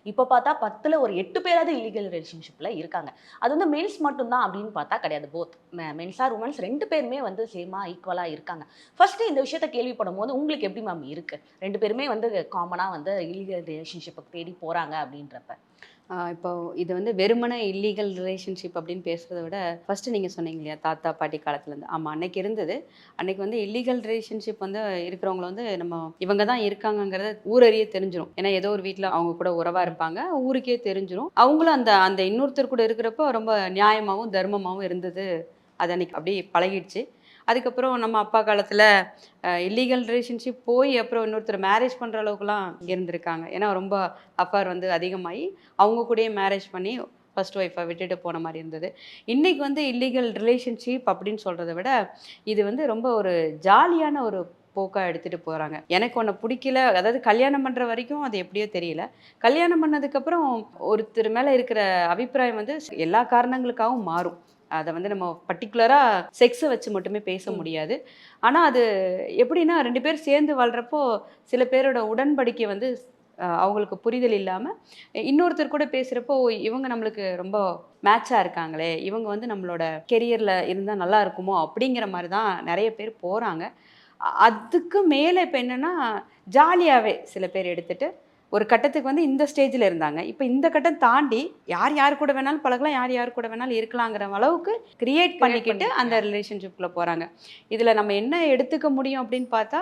இப்போ பார்த்தா 10ல ஒரு 8 பேராவது இல்லீகல் ரிலேஷன்ஷிப்ல இருக்காங்க. அது வந்து மென்ஸ் மட்டும் தான் அப்படின்னு பார்த்தா கிடையாது. போத் மென்ஸ் ஆர் வுமன்ஸ் 2 பேருமே வந்து சேமா ஈக்குவலா இருக்காங்க. ஃபர்ஸ்ட் இந்த விஷயத்த கேள்விப்படும்போது உங்களுக்கு எப்படி மேம் இருக்கு? 2 பேருமே வந்து காமனா வந்து இல்லீகல் ரிலேஷன்ஷிப்க்கு தேடி போறாங்க அப்படின்றப்ப. இப்போ இது வந்து வெறுமனே இல்லீகல் ரிலேஷன்ஷிப் அப்படின்னு பேசுறத விட, ஃபர்ஸ்ட்டு நீங்க சொன்னீங்க இல்லையா? தாத்தா, பாட்டி காலத்துலேருந்து. ஆமா, அன்னைக்கு இருந்தது. அன்னைக்கு வந்து இல்லீகல் ரிலேஷன்ஷிப் வந்து இருக்கிறவங்கள வந்து நம்ம இவங்க தான் இருக்காங்கங்கிறத ஊரறிய தெரிஞ்சிரும். ஏன்னா, ஏதோ ஒரு வீட்ல அவங்க கூட உறவா ம். இருப்பாங்க. ஊருக்கே தெரிஞ்சிரும். அவங்களும் அந்த அந்த இன்னொருத்தர் கூட இருக்கிறப்போ ரொம்ப நியாயமாவும், தர்மமாவும் இருந்தது. அது அன்னைக்கு அப்படியே பழகிடுச்சு. அதுக்கப்புறம் நம்ம அப்பா காலத்துல இல்லீகல் ரிலேஷன்ஷிப் போய் அப்புறம் இன்னொருத்தர் மேரேஜ் பண்ற அளவுக்குலாம் ம். இருந்திருக்காங்க. ஏன்னா ரொம்ப அஃபேர் வந்து அதிகமாயி, அவங்க கூடயே மேரேஜ் பண்ணி ஃபர்ஸ்ட் ஒய்ஃப விட்டுட்டு போன மாரி இருந்தது. இன்னைக்கு வந்து இல்லீகல் ரிலேஷன்ஷிப் அப்படின்னு சொல்றத விட, இது வந்து ரொம்ப ஒரு ஜாலியான ஒரு போக்கா எடுத்துட்டு போறாங்க. எனக்கு உன்ன புடிக்கல, அதாவது கல்யாணம் பண்ற வரைக்கும் அது எப்படியோ தெரியல. கல்யாணம் பண்ணதுக்கப்புறம் ஒருத்தர் மேல இருக்கிற அபிப்பிராயம் வந்து எல்லா காரணங்களுக்காகவும் மாறும். அத வந்து நம்ம பர்ட்டிகுலரா செக்ஸ வச்சு மட்டுமே பேச ம். முடியாது. ஆனா அது எப்படின்னா 2 பேர் சேர்ந்து வாழ்றப்போ, சில பேரோட உடன்படிக்கை வந்து அவங்களுக்கு புரிதல் இல்லாம, இன்னொருத்தர் கூட பேசுறப்போ, இவங்க நம்மளுக்கு ரொம்ப மேட்சா இருக்காங்களே! இவங்க வந்து நம்மளோட கெரியர்ல இருந்தா நல்லா இருக்குமோ! அப்படிங்கிற மாரி தான் நெறைய பேர் போறாங்க. அதுக்கு மேல இப்ப என்னன்னா, ஜாலியாவே சில பேர் எடுத்துட்டு, ஒரு கட்டத்துக்கு வந்து இந்த ஸ்டேஜ்ல இருந்தாங்க. இப்ப இந்த கட்டம் தாண்டி, யார் யார் கூட வேணாலும் பழகலாம், யார் யார் கூட வேணாலும் இருக்கலாங்கிற அளவுக்கு கிரியேட் கிரியேட் பண்ணிக்கிட்டு அந்த பண்ணிக்கிட்டாங்க. ரிலேஷன்ஷிப்குள்ள போறாங்க. இதுல நம்ம என்ன எடுத்துக்க முடியும் அப்படின்னு பார்த்தா,